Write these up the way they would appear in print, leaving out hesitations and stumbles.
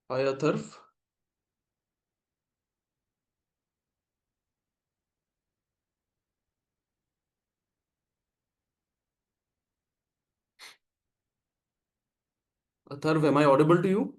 Hi, Atharv. Atharv, am I audible to you?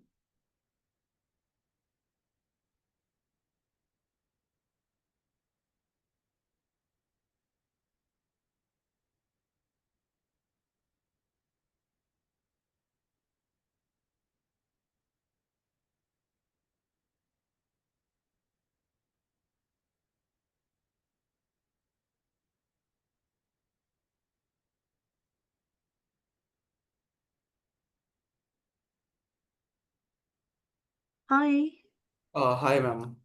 Hi. Hi, ma'am.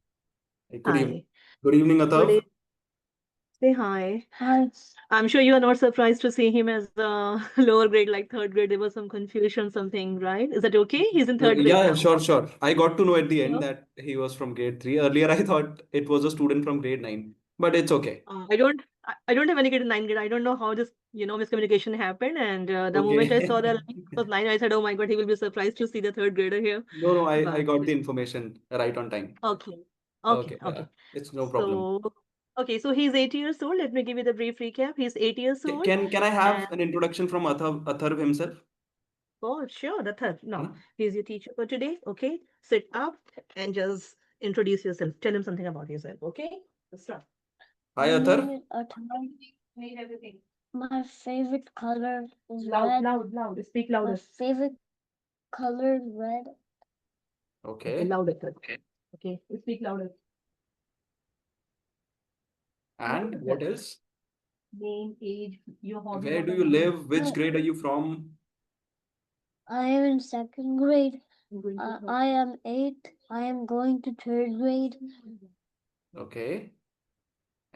Good evening. Hi. Good evening, Good Atharv. evening. Say hi. Hi. I'm sure you are not surprised to see him as a lower grade, like third grade. There was some confusion, something, right? Is that okay? He's in third grade Yeah, now. sure, sure. I got to know at the end Yeah. that he was from grade 3. Earlier, I thought it was a student from grade 9, but it's okay. I don't have any grade in ninth grade. I don't know how this, miscommunication happened. And the moment I saw Okay. the line was nine, I said, "Oh my God, he will be surprised to see the third grader here." No, no, I But got the information right on time. okay, okay, Okay, yeah, okay. it's no problem. So, okay, so he's 8 years old. Let me give you the brief recap. He's 8 years old. Can I And have an introduction from Atharv himself? oh, sure, the third. है No, ना? he's your teacher for today. Okay, sit up and just introduce yourself. Tell him something about yourself. Okay, let's start. Hi, My name Atharv. is Athar. Need everything. My favorite color is Loud, red. loud, loud. Speak My louder. favorite color is red. Okay, Okay. louder. Okay. Okay, speak louder. And what Louder. else? Name, age, your hobby, Where what do are you you doing? live? Which I, grade are you from? I am in second grade. I'm going to third. I am eight. I am going to third grade. Okay.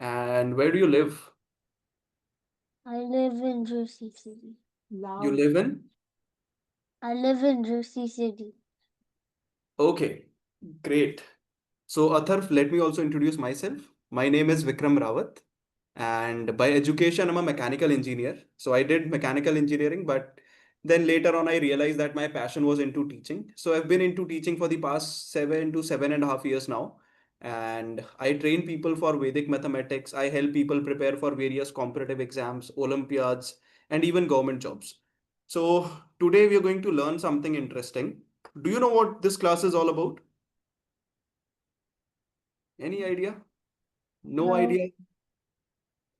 And where do you live? I live in Jersey City. You Loud. live in? I live in Jersey City. Okay, great. So, Atharv, let me also introduce myself. My name is Vikram Rawat, and by education, I'm a mechanical engineer. So, I did mechanical engineering, but then later on, I realized that my passion was into teaching. So, I've been into teaching for the past 7 to 7.5 years now. And I train people for Vedic mathematics. I help people prepare for various competitive exams, Olympiads, and even government jobs. So, today we are going to learn something interesting. Do you know what this class is all about? Any idea? No No, idea?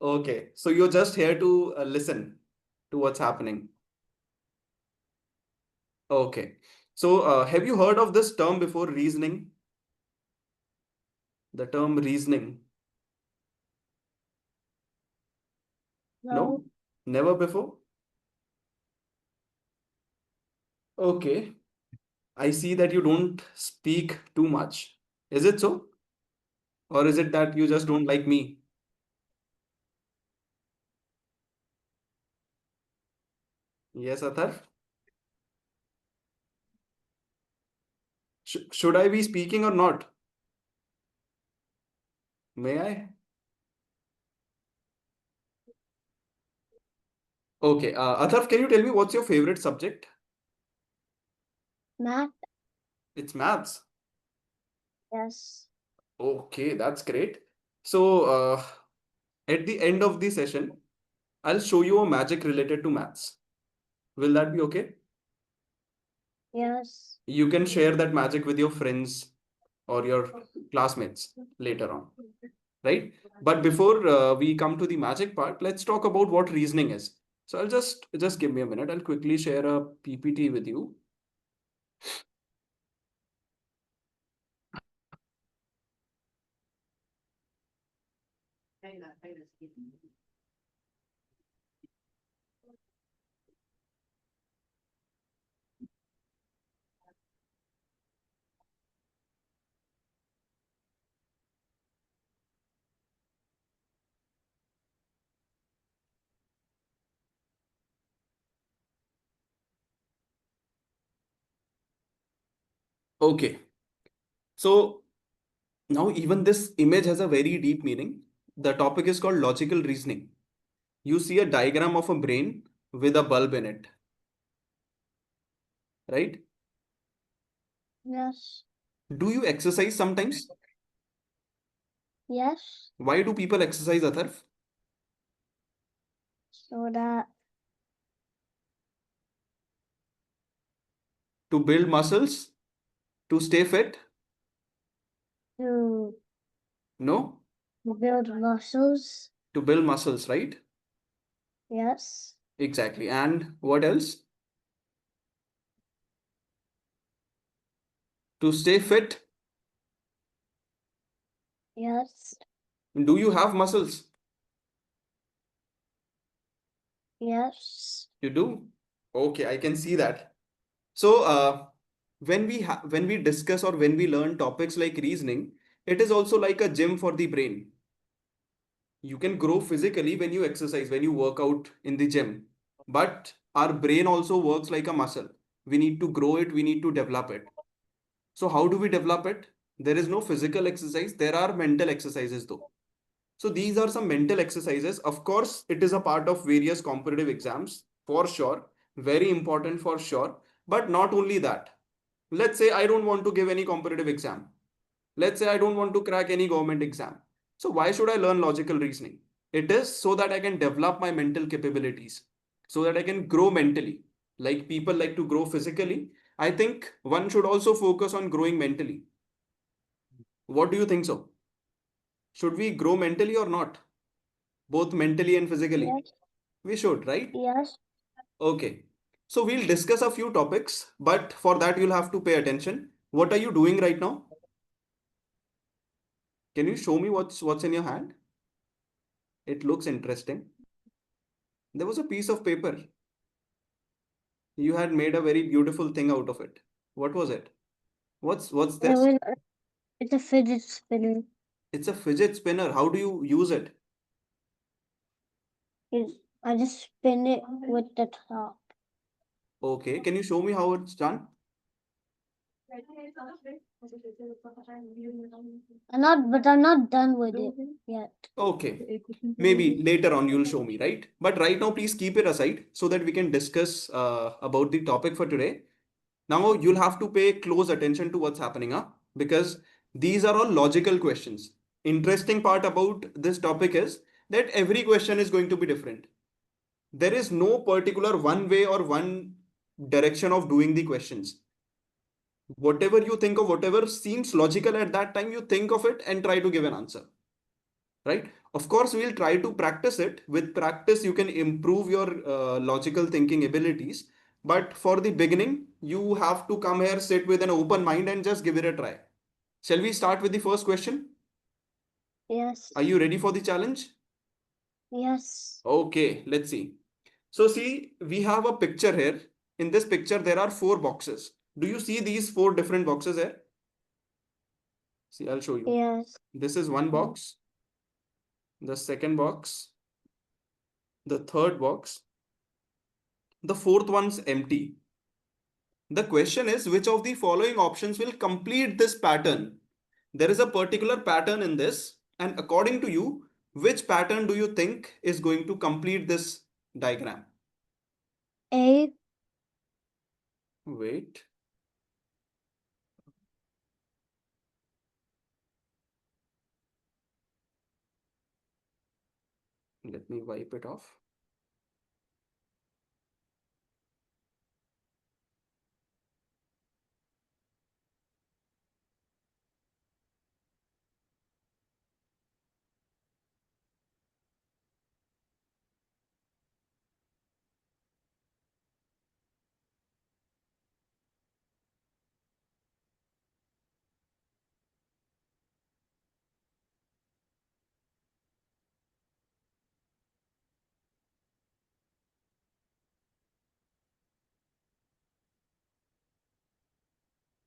Okay, so you're just here to listen to what's happening. Okay, so have you heard of this term before, reasoning? The term reasoning? No? no. Never before? Okay, I see that you don't speak too much. Is it so? Or is it that you just don't like me? Yes, Athar? Should I be speaking or not? May I? Okay, Atharv, can you tell me what's your favorite subject? Math? It's maths. Yes. Okay, that's great. So, at the end of the session, I'll show you a magic related to maths. Will that be okay? Yes. You can share that magic with your friends or your classmates later on, right? But before we come to the magic part, let's talk about what reasoning is. So I'll just give me a minute. I'll quickly share a PPT with you. Okay. So now even this image has a very deep meaning. The topic is called logical reasoning. You see a diagram of a brain with a bulb in it, right? Yes. Do you exercise sometimes? Yes. Why do people exercise, Atharv? So that To build muscles? To stay fit? to No? build muscles. To build muscles, right? Yes. Exactly. And what else? To stay fit? Yes. Do you have muscles? Yes. You do? Okay, I can see that. So, when we discuss or when we learn topics like reasoning, it is also like a gym for the brain. You can grow physically when you exercise, when you work out in the gym. But our brain also works like a muscle. We need to grow it, we need to develop it. So, how do we develop it? There is no physical exercise, there are mental exercises though. So, these are some mental exercises. Of course, it is a part of various competitive exams for sure, very important for sure. But not only that, let's say I don't want to give any competitive exam. Let's say I don't want to crack any government exam. So why should I learn logical reasoning? It is so that I can develop my mental capabilities, so that I can grow mentally. Like people like to grow physically, I think one should also focus on growing mentally. What do you think so? Should we grow mentally or not? Both mentally and physically? Yes. We should, right? Yes. Okay. So we'll discuss a few topics, but for that you'll have to pay attention. What are you doing right now? Can you show me what's in your hand? It looks interesting. There was a piece of paper. You had made a very beautiful thing out of it. What was it? What's It this? was, it's a fidget spinner. It's a fidget spinner. How do you use it? I just spin it with the top. Okay, can you show me how it's done? I'm not done with it yet. Okay, maybe later on you'll show me, right? But right now, please keep it aside so that we can discuss about the topic for today. Now you'll have to pay close attention to what's happening, huh? Because these are all logical questions. Interesting part about this topic is that every question is going to be different. There is no particular one way or one direction of doing the questions. Whatever you think of, whatever seems logical at that time, you think of it and try to give an answer, right? Of course, we'll try to practice it. With practice, you can improve your logical thinking abilities. But for the beginning, you have to come here, sit with an open mind and just give it a try. Shall we start with the first question? Yes. Are you ready for the challenge? Yes. Okay, let's see. So see, we have a picture here. In this picture, there are 4 boxes. Do you see these 4 different boxes here? See, I'll show you. Yes. This is one box, the second box, the third box, the fourth one's empty. The question is, which of the following options will complete this pattern? There is a particular pattern in this, and according to you, which pattern do you think is going to complete this diagram? A. Wait. Let me wipe it off.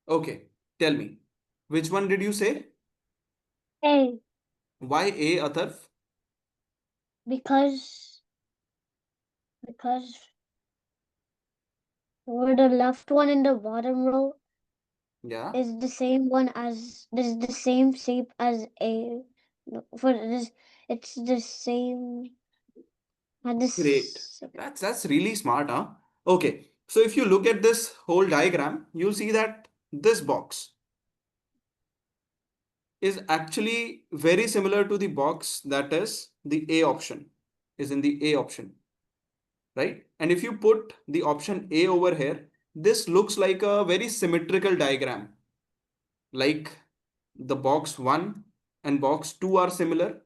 Okay, tell me, which one did you say? A. Why A, Atharv? Because for the left one in the bottom row Yeah, is the same one as is the same shape as A. No, for this, it's the same. Had great. this. That's really smart, huh? Okay, so if you look at this whole diagram, you'll see that this box is actually very similar to the box that is the A option, is in the A option, right? And if you put the option A over here, this looks like a very symmetrical diagram. Like the box 1 and box 2 are similar.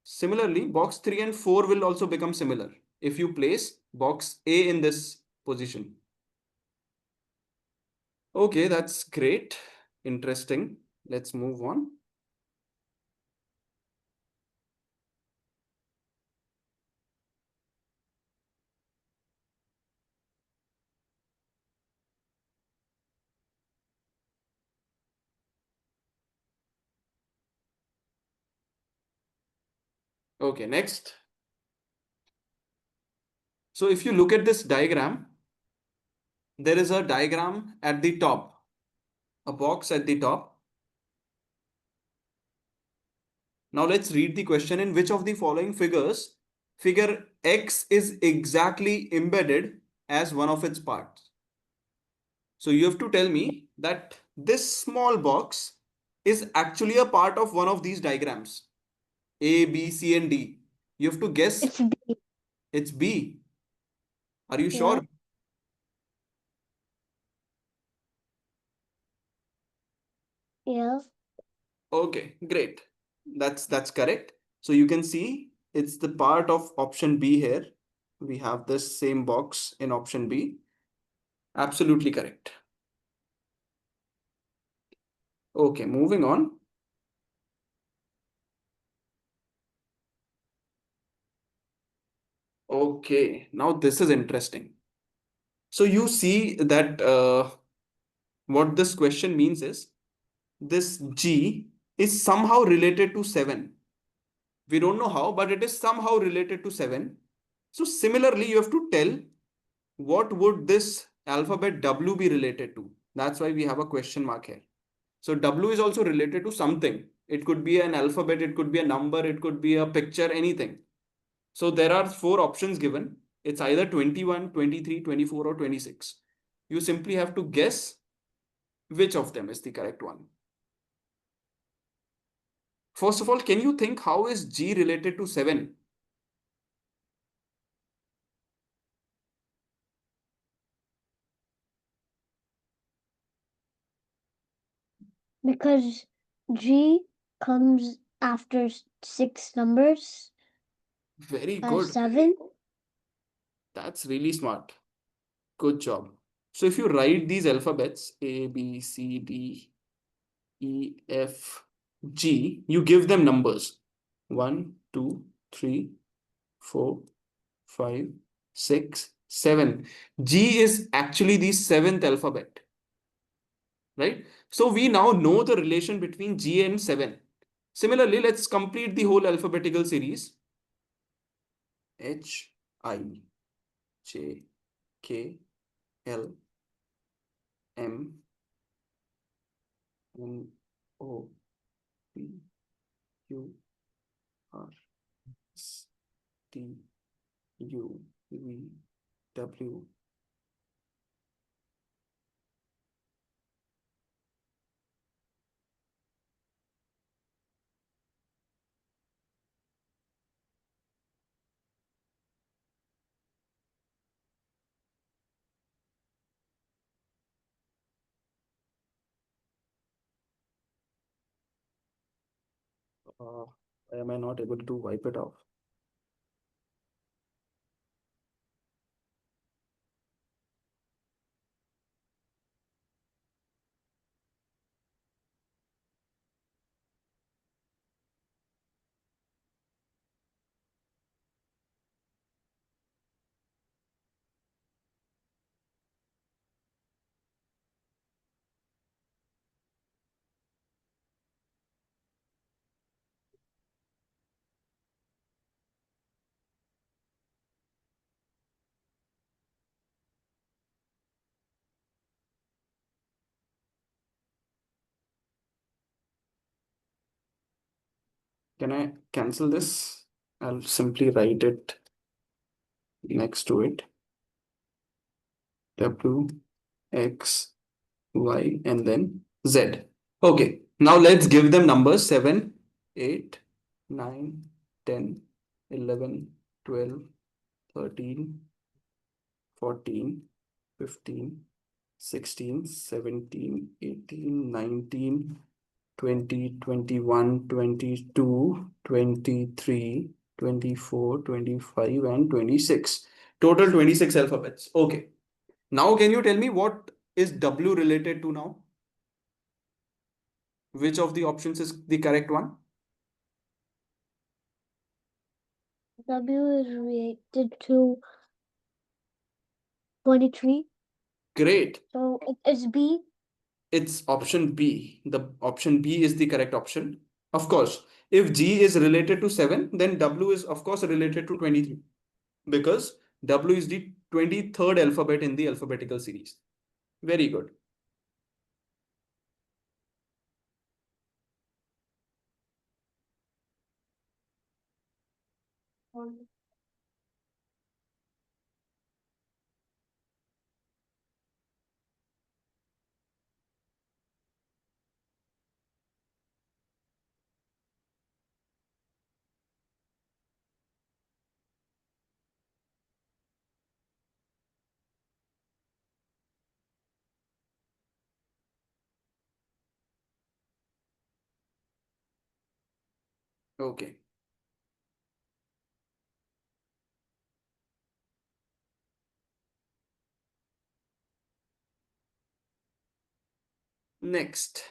Similarly, box 3 and 4 will also become similar if you place box A in this position. Okay, that's great. Interesting. Let's move on. Okay, next. So if you look at this diagram, there is a diagram at the top, a box at the top. Now let's read the question. In which of the following figures, figure X is exactly embedded as one of its parts? So you have to tell me that this small box is actually a part of one of these diagrams, A, B, C, and D. You have to guess. It's B. It's B. Are you Yeah. sure? Yeah. Okay, great. That's correct. So you can see it's the part of option B here. We have this same box in option B. Absolutely correct. Okay, moving on. Okay, now this is interesting. So you see that what this question means is this G is somehow related to 7. We don't know how, but it is somehow related to 7. So similarly, you have to tell what would this alphabet W be related to. That's why we have a question mark here. So W is also related to something. It could be an alphabet, it could be a number, it could be a picture, anything. So there are 4 options given. It's either 21, 23, 24, or 26. You simply have to guess which of them is the correct one. First of all, can you think how is G related to 7? Because G comes after 6 numbers Very as good. 7. That's really smart. Good job. So if you write these alphabets A, B, C, D, E, F, G, you give them numbers 1, 2, 3, 4, 5, 6, 7. G is actually the 7th alphabet, right? So we now know the relation between G and 7. Similarly, let's complete the whole alphabetical series. H, I, J, K, L, M, N, O, P, Q, R, S, T, U, V, W. Why am I not able to wipe it off? Can I cancel this? I'll simply write it next to it. W, X, Y, and then Z. Okay, now let's give them numbers 7, 8, 9, 10, 11, 12, 13, 14, 15, 16, 17, 18, 19, 20, 21, 22, 23, 24, 25, and 26. Total 26 alphabets. Okay. Now can you tell me what is W related to now? Which of the options is the correct one? W is related to 23. Great. So it's B. It's option B. The option B is the correct option. Of course, if G is related to 7, then W is of course related to 23 because W is the 23rd alphabet in the alphabetical series. Very good. Okay. Next,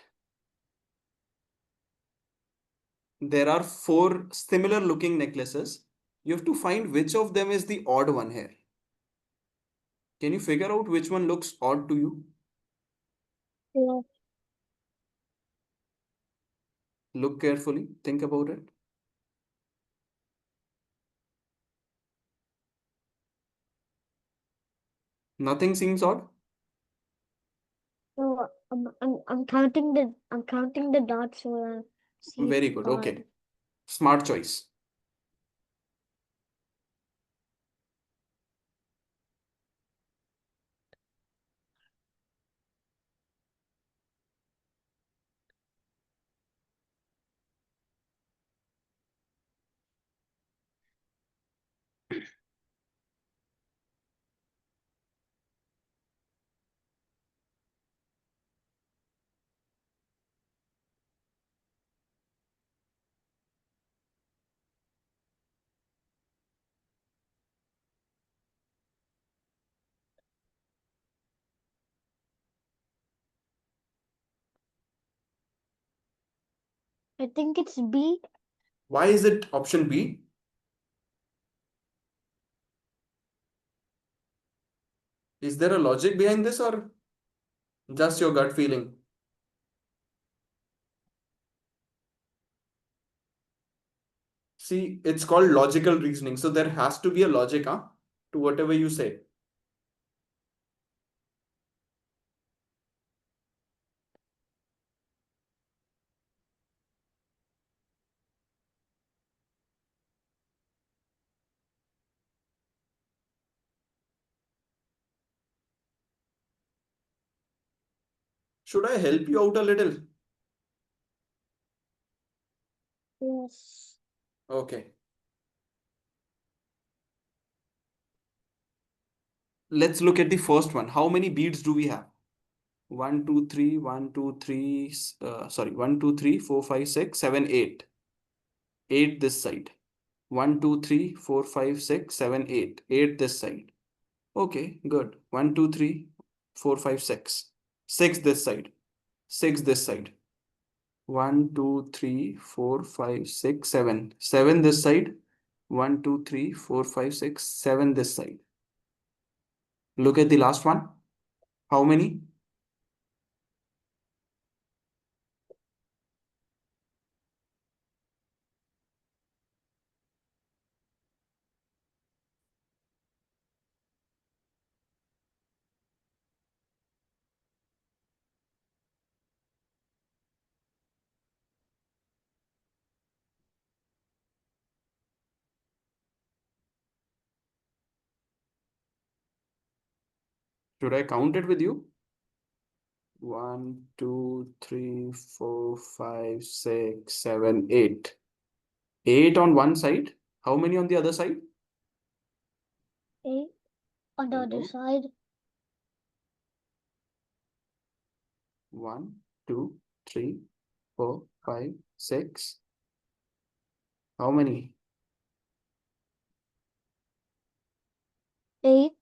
there are 4 similar looking necklaces. You have to find which of them is the odd one here. Can you figure out which one looks odd to you? Yeah. Look carefully, think about it. Nothing seems odd. So I'm counting the dots so see Very it's good. odd. Okay. Smart choice. I think it's B. Why is it option B? Is there a logic behind this or just your gut feeling? See, it's called logical reasoning. So there has to be a logic, huh, to whatever you say. Should I help you out a little? Yes. Okay. Let's look at the first one. How many beads do we have? 1, 2, 3, 1, 2, 3, sorry, 1, 2, 3, 4, 5, 6, 7, 8. 8 this side. 1, 2, 3, 4, 5, 6, 7, 8. 8 this side. Okay, good. 1, 2, 3, 4, 5, 6. 6 this side. 6 this side. 1, 2, 3, 4, 5, 6, 7. 7 this side. 1, 2, 3, 4, 5, 6, 7 this side. Look at the last one. How many? Should I count it with you? 1, 2, 3, 4, 5, 6, 7, 8. 8 on one side. How many on the other side? 8 on the other Hello? side. 1, 2, 3, 4, 5, 6. How many? 8.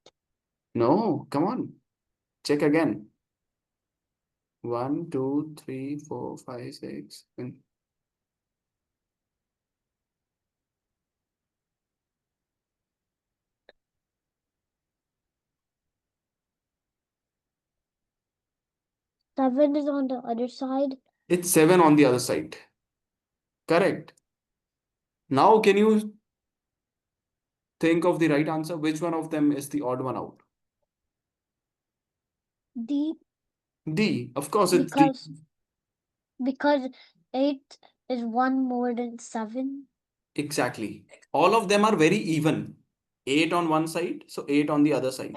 No, come on. Check again. 1, 2, 3, 4, 5, 6. 7 is on the other side. It's 7 on the other side. Correct. Now, can you think of the right answer? Which one of them is the odd one out? D. D. Of course, it's D. Because 8 is 1 more than 7. Exactly. All of them are very even. 8 on one side, so 8 on the other side.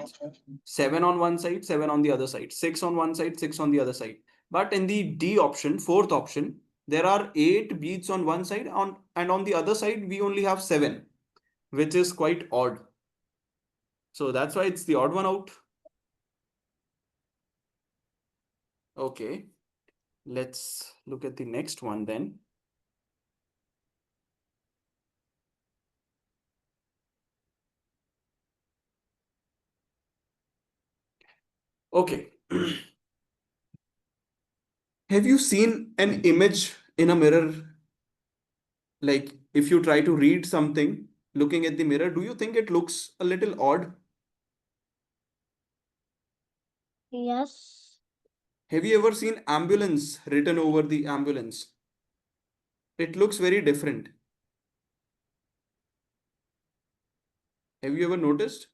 7 on one side, 7 on the other side. 6 on one side, 6 on the other side. But in the D option, fourth option, there are 8 beads on one side, and on the other side, we only have 7, which is quite odd. So that's why it's the odd one out. Okay. Let's look at the next one then. Okay. Have you seen an image in a mirror? Like if you try to read something looking at the mirror, do you think it looks a little odd? Yes. Have you ever seen ambulance written over the ambulance? It looks very different. Have you ever noticed?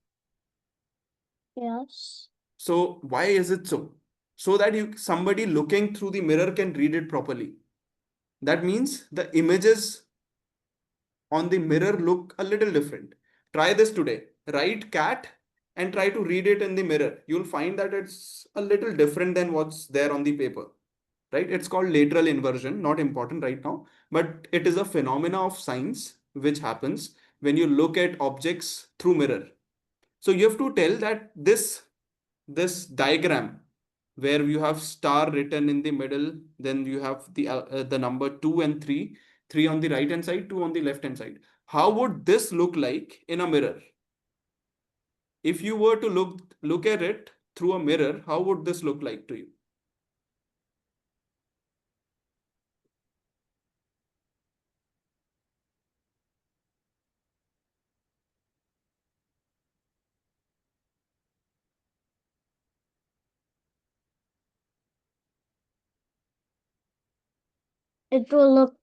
Yes. So why is it so? So that somebody looking through the mirror can read it properly. That means the images on the mirror look a little different. Try this today. Write cat and try to read it in the mirror. You'll find that it's a little different than what's there on the paper. Right? It's called lateral inversion, not important right now, but it is a phenomena of science which happens when you look at objects through mirror. So you have to tell that this diagram where you have star written in the middle, then you have the number 2 and 3, 3 on the right hand side, 2 on the left hand side. How would this look like in a mirror? If you were to look at it through a mirror, how would this look like to you? It will look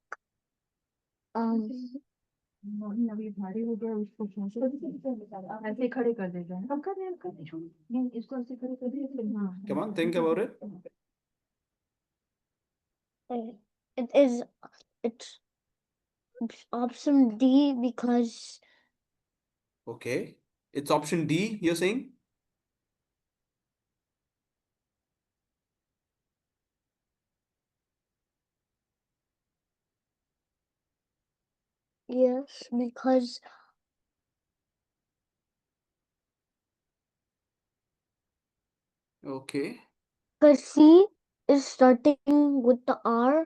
अभी भारी हो गया उसको ऐसे खड़े कर देते हैं अब कर रहे हैं छोड़ नहीं इसको ऐसे खड़े कर दिए हाँ Come on, think about it. it is it's option D because Okay. It's option D, you're saying? yes, because Okay. C is starting with the R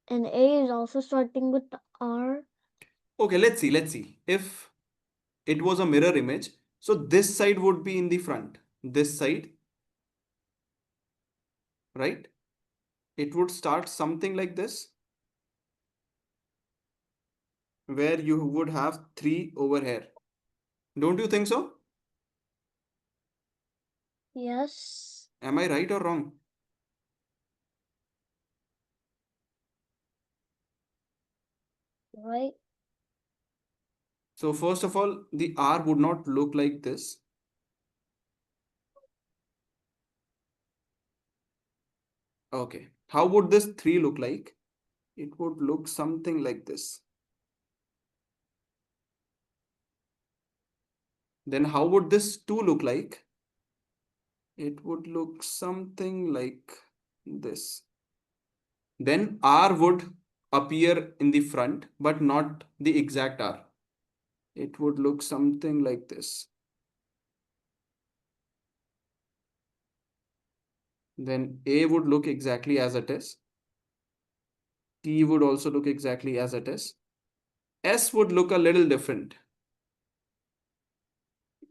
and A is also starting with the R. Okay, let's see. Let's see. If it was a mirror image, so this side would be in the front. This side, right? It would start something like this, where you would have 3 over here. Don't you think so? Yes. Am I right or wrong? Right. So first of all, the R would not look like this. Okay. How would this 3 look like? It would look something like this. Then how would this 2 look like? It would look something like this. Then R would appear in the front, but not the exact R. It would look something like this. Then A would look exactly as it is. T would also look exactly as it is. S would look a little different.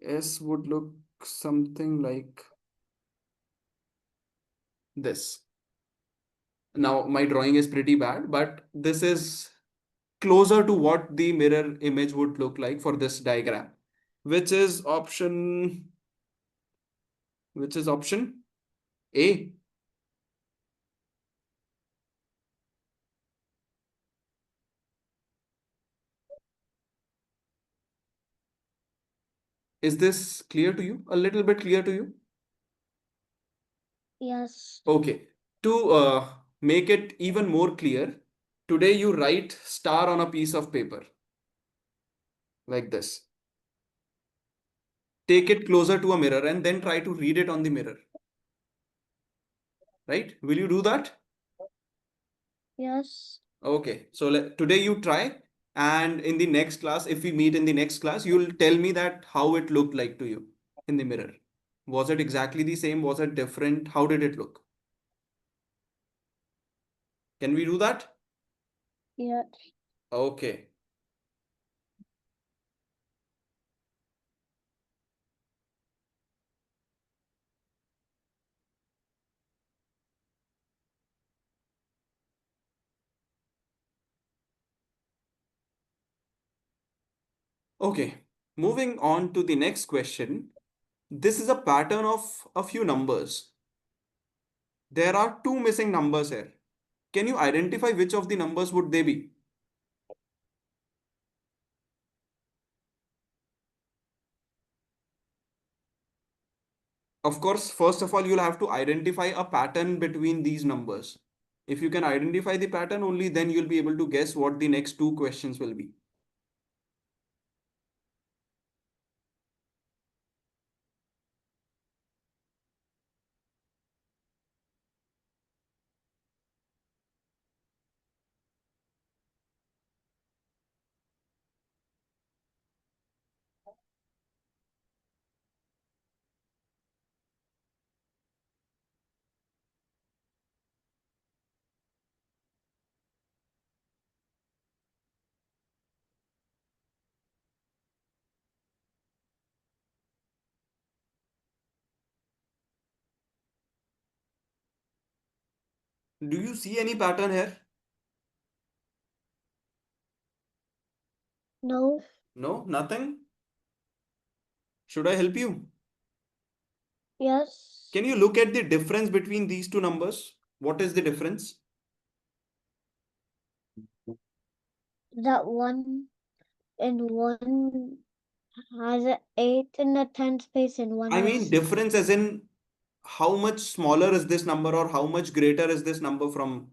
S would look something like this. Now, my drawing is pretty bad, but this is closer to what the mirror image would look like for this diagram, which is option A. Is this clear to you? A little bit clear to you? Yes. Okay. To make it even more clear, today you write star on a piece of paper like this. Take it closer to a mirror and then try to read it on the mirror. Right? Will you do that? Yes. Okay. So today you try, and in the next class, if we meet in the next class, you'll tell me that how it looked like to you in the mirror. Was it exactly the same? Was it different? How did it look? Can we do that? Yes. Okay. Okay. Moving on to the next question. This is a pattern of a few numbers. There are two missing numbers here. Can you identify which of the numbers would they be? Of course, first of all, you'll have to identify a pattern between these numbers. If you can identify the pattern, only then you'll be able to guess what the next two questions will be. Do you see any pattern here? No. No, nothing? Should I help you? Yes. Can you look at the difference between these two numbers? What is the difference? That one and one has an 8 in the 10th space and one I has mean, difference as in how much smaller is this number or how much greater is this number from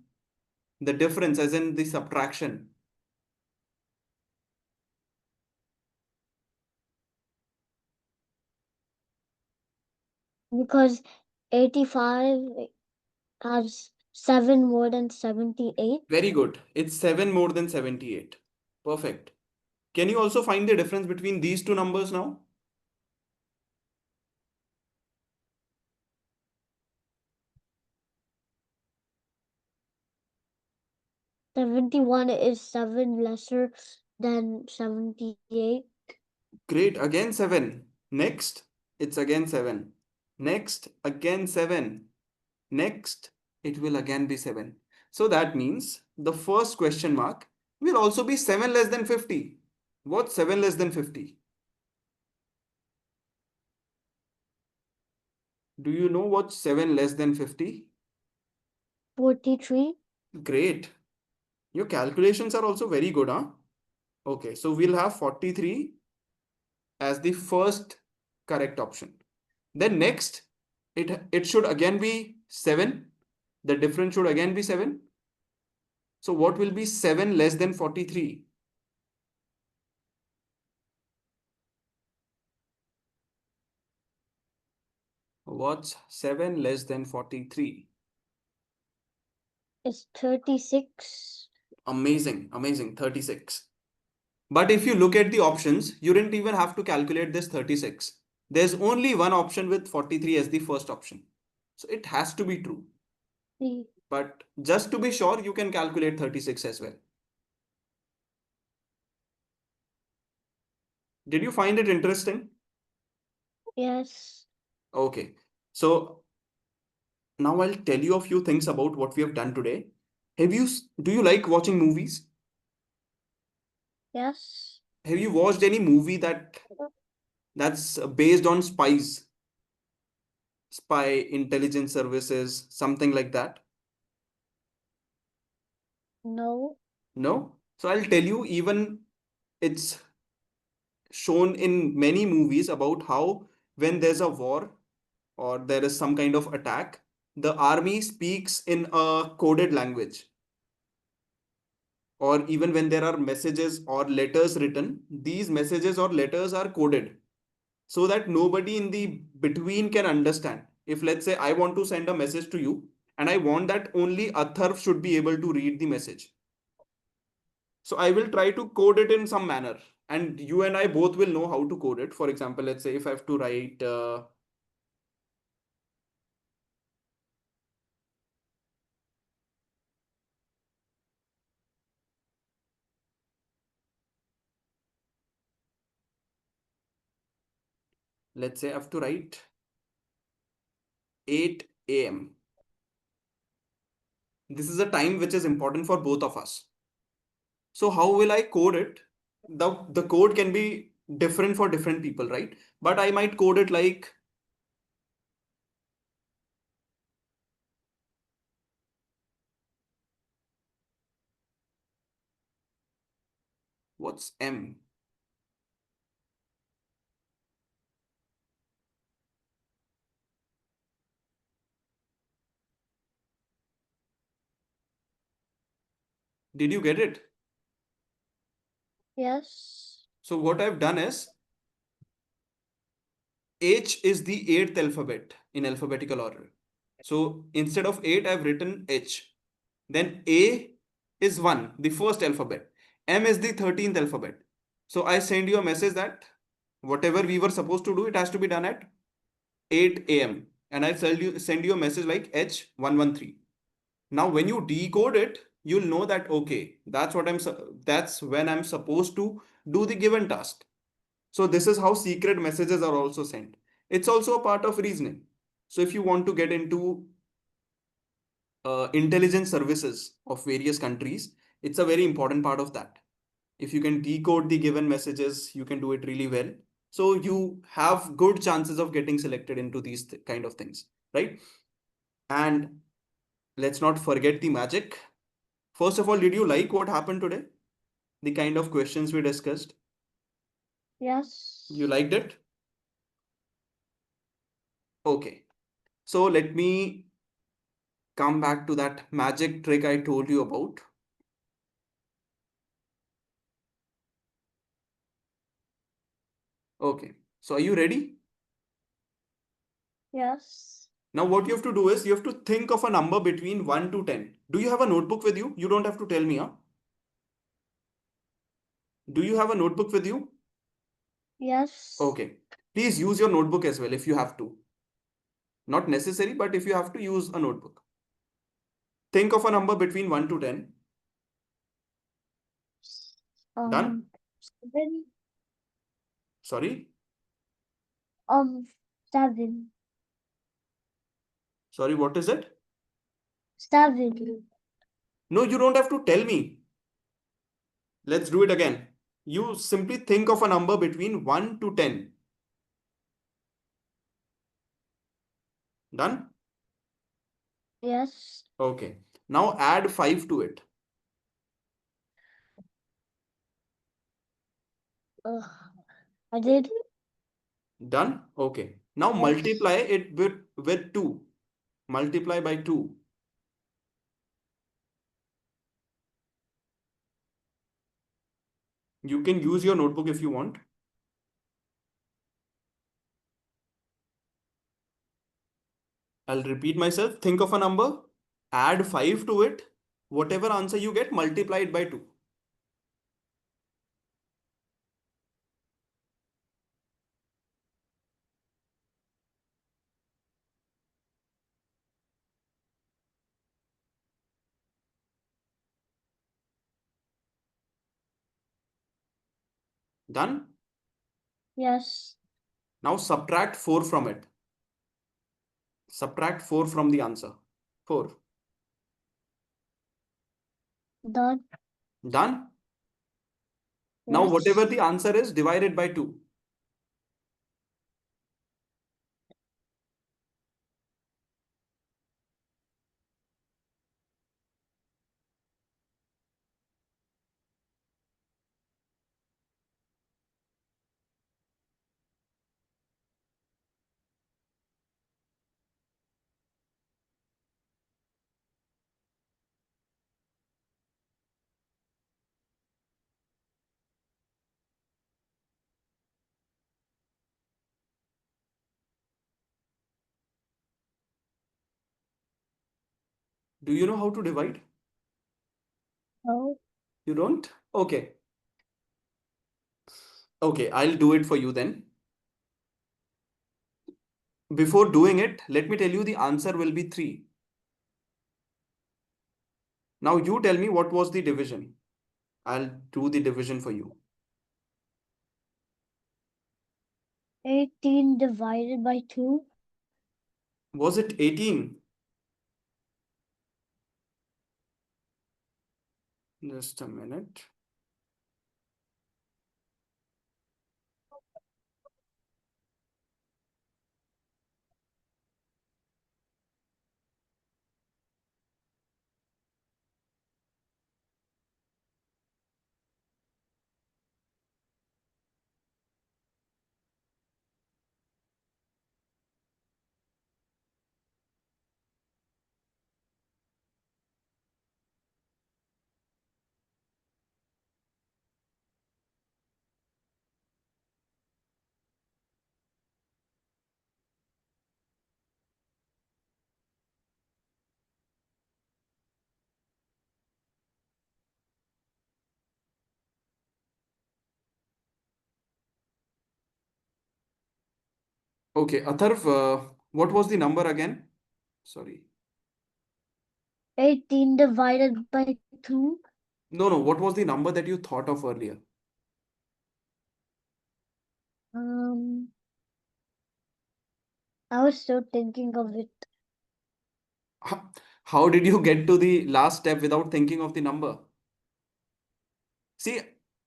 the difference, as in the subtraction. because 85 has 7 more than 78. Very good. It's 7 more than 78. Perfect. Can you also find the difference between these two numbers now? '71 is 7 lesser than 78. Great. Again 7. Next, it's again 7. Next, again 7. Next, it will again be 7. So that means the first question mark will also be 7 less than 50. What's 7 less than 50? Do you know what's 7 less than 50? 43. Great. Your calculations are also very good, huh? Okay, so we'll have 43 as the first correct option. Then next, it should again be 7. The difference should again be 7. So what will be 7 less than 43? What's 7 less than 43? It's 36. Amazing, amazing, 36. But if you look at the options, you didn't even have to calculate this 36. There's only one option with 43 as the first option. So it has to be true. See. But just to be sure, you can calculate 36 as well. Did you find it interesting? Yes. Okay. So now I'll tell you a few things about what we have done today. Do you like watching movies? Yes. Have you watched any movie that's based on spy intelligence services, something like that? No. No? So I'll tell you, even it's shown in many movies about how when there's a war or there is some kind of attack, the army speaks in a coded language. Or even when there are messages or letters written, these messages or letters are coded so that nobody in the between can understand. If let's say I want to send a message to you and I want that only Atharv should be able to read the message. So I will try to code it in some manner and you and I both will know how to code it. For example, let's say if I have to write let's say I have to write 8 a.m. This is a time which is important for both of us. So how will I code it? The code can be different for different people, right? But I might code it like what's M? Did you get it? Yes. So what I've done is H is the eighth alphabet in alphabetical order. So instead of 8, I've written H. Then A is 1, the first alphabet. M is the 13th alphabet. So I send you a message that whatever we were supposed to do, it has to be done at 8 a.m. And I send you a message like H113. Now when you decode it, you'll know that okay, that's when I'm supposed to do the given task. So this is how secret messages are also sent. It's also a part of reasoning. So if you want to get into intelligence services of various countries, it's a very important part of that. If you can decode the given messages, you can do it really well. So you have good chances of getting selected into these kind of things, right? And let's not forget the magic. First of all, did you like what happened today? The kind of questions we discussed? Yes. You liked it? Okay. So let me come back to that magic trick I told you about. Okay. So are you ready? Yes. Now what you have to do is you have to think of a number between 1 to 10. Do you have a notebook with you? You don't have to tell me, huh? Do you have a notebook with you? Yes. Okay. Please use your notebook as well if you have to. Not necessary, but if you have to, use a notebook. Think of a number between 1 to 10. Done? 7. Sorry? 7. Sorry, what is it? 7. No, you don't have to tell me. Let's do it again. You simply think of a number between 1 to 10. Done? Yes. Okay. Now add 5 to it. I did. Done? Okay. Now Yes. multiply it with 2. Multiply by 2. You can use your notebook if you want. I'll repeat myself. Think of a number, add 5 to it, Whatever answer you get, multiply it by 2. Done? Yes. Now subtract 4 from it. Subtract 4 from the answer. 4. Done. Done? Now Yes. whatever the answer is, divide it by 2. Do you know how to divide? No. You don't? Okay. Okay, I'll do it for you then. Before doing it, let me tell you the answer will be 3. Now you tell me what was the division. I'll do the division for you. 18 divided by 2. Was it 18? Just a minute. Okay, Atharv, what was the number again? Sorry. 18 divided by 2. No, what was the number that you thought of earlier? I was still thinking of it. How did you get to the last step without thinking of the number? See,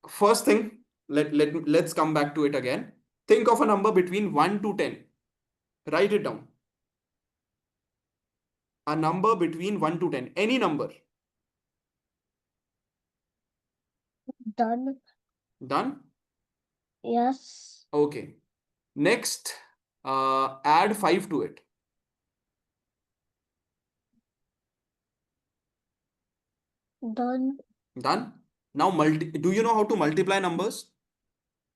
first thing, let's come back to it again. Think of a number between 1 to 10. Write it down. A number between 1 to 10. Any number. Done. Done? Yes. Okay. Next, add 5 to it. Done. Done? Now, do you know how to multiply numbers?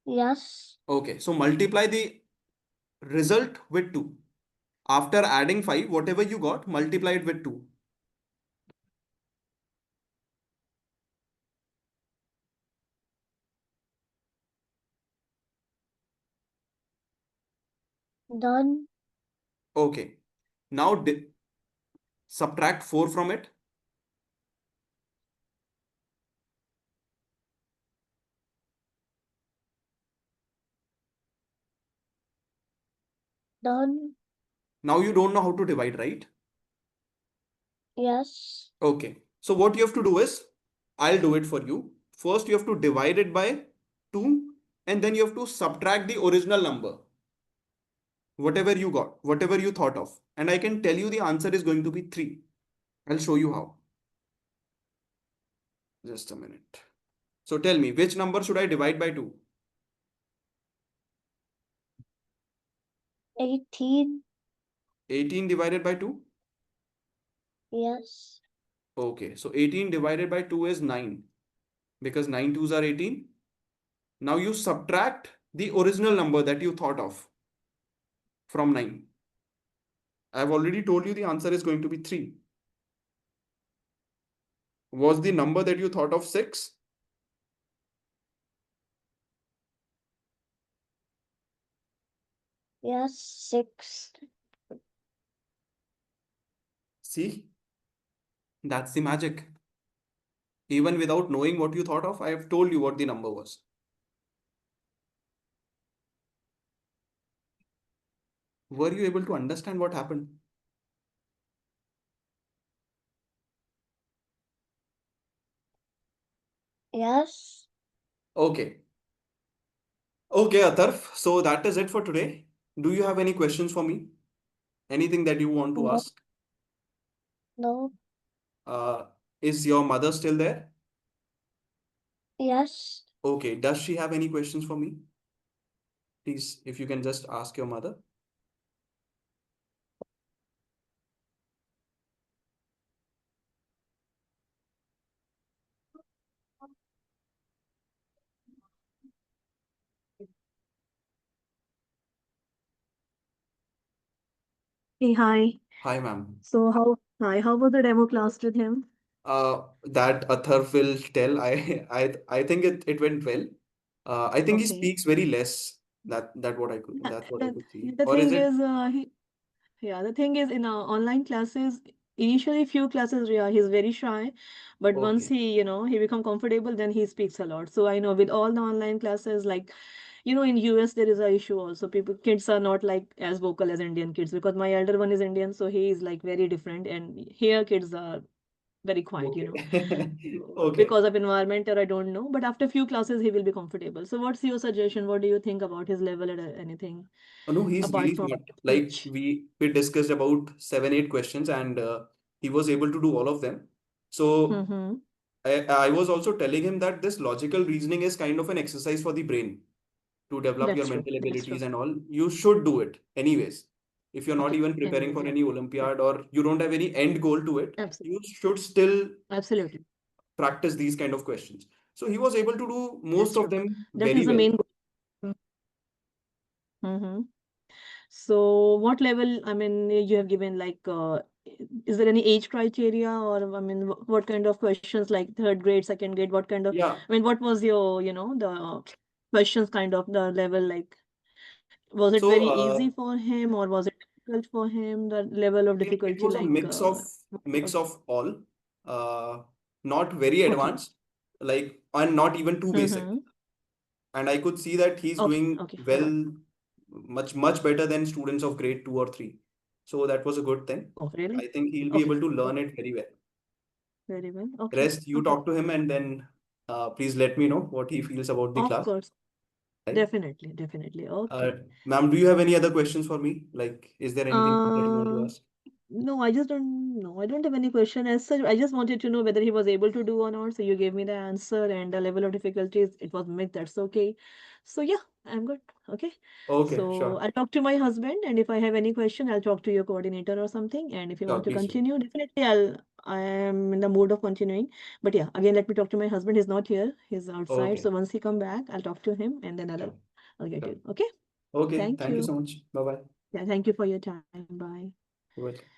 Yes. Okay, so multiply the result with 2. After adding 5, whatever you got, multiply it with 2. Done. Okay. Now subtract 4 from it. Done. Now you don't know how to divide, right? Yes. Okay. So what you have to do is, I'll do it for you. First, you have to divide it by 2 and then you have to subtract the original number. Whatever you got, whatever you thought of. And I can tell you the answer is going to be 3. I'll show you how. Just a minute. So tell me, which number should I divide by 2? 18. 18 divided by 2? Yes. Okay, so 18 divided by 2 is 9 because 9 twos are 18. Now you subtract the original number that you thought of from 9. I've already told you the answer is going to be 3. Was the number that you thought of 6? Yes, 6. See, that's the magic. Even without knowing what you thought of, I have told you what the number was. Were you able to understand what happened? Yes. Okay. Okay, Atharv. So that is it for today. Do you have any questions for me? Anything that you want to No. ask? No. Is your mother still there? Yes. Okay. Does she have any questions for me? Please, if you can just ask your mother. Hey, hi. Hi, ma'am. So how was the demo class with him? That Atharv will tell. I think it went well. I think he Okay. speaks very less. That's what I Uh, could see. The Or is thing it? is, the thing is, in online classes, initially few classes, yeah, he's very shy, but once Okay. he become comfortable, then he speaks a lot. So I know with all the online classes, like, in US there is a issue also. Kids are not like as vocal as Indian kids because my elder one is Indian, so he is like very different, and here kids are very quiet. Okay. So, Okay. because of environment or I don't know, but after few classes he will be comfortable. So what's your suggestion? What do you think about his level or anything No, he's apart really from smart. Like speech? we discussed about 7, 8 questions, and he was able to do all of them. So Mm-hmm. I was also telling him that this logical reasoning is kind of an exercise for the brain to develop your That's true. mental That's true. abilities and all. You should do it anyways. If you're not Okay. even preparing Anyways, for yeah. any Yeah. Olympiad or you don't have any end goal to it, Absolutely. you should still Absolutely. practice these kind of questions. So he was able to do most That's of true. them That is very the well. main goal. Mm-hmm. So what level, I mean, you have given like, is there any age criteria or, I mean, what kind of questions like third grade, second grade, what kind of, Yeah. I mean, what was your, the questions kind of the level like, was it So very easy for him or was it difficult for him, the level of it difficulty was a like, mix of all. Not very okay. advanced, like and not even too basic. Mm-hmm. And I could see that he's Okay. doing Okay. Got well, much better than students of grade 2 or 3. So that was a good thing. Oh, really? I think he'll be Okay. able to learn it very well. Very well. Okay. Rest, you Okay. talk to him and then please let me know what he feels about the Of class. course. Right? Definitely. Definitely. Uh, Okay. Ma'am, do you have any other questions for me? Like, is there anything that you want to Uh, ask? no, I just don't know. I don't have any question as such. I just wanted to know whether he was able to do or not. So you gave me the answer and the level of difficulties. It was mid, that's okay. So yeah, I'm good. Okay. Okay, So sure. I'll talk to my husband, and if I have any question, I'll talk to your coordinator or something. And if you Sure, want to please. Sure. continue, definitely I am in the mood of continuing. But yeah, again, let me talk to my husband. He's not here. He's outside. Okay, So once he come back, I'll talk to him and then sure. I'll get Sure. you. Okay. Okay, Thank thank you you. so much. Bye bye. Yeah, thank you for your time. Bye. You're welcome.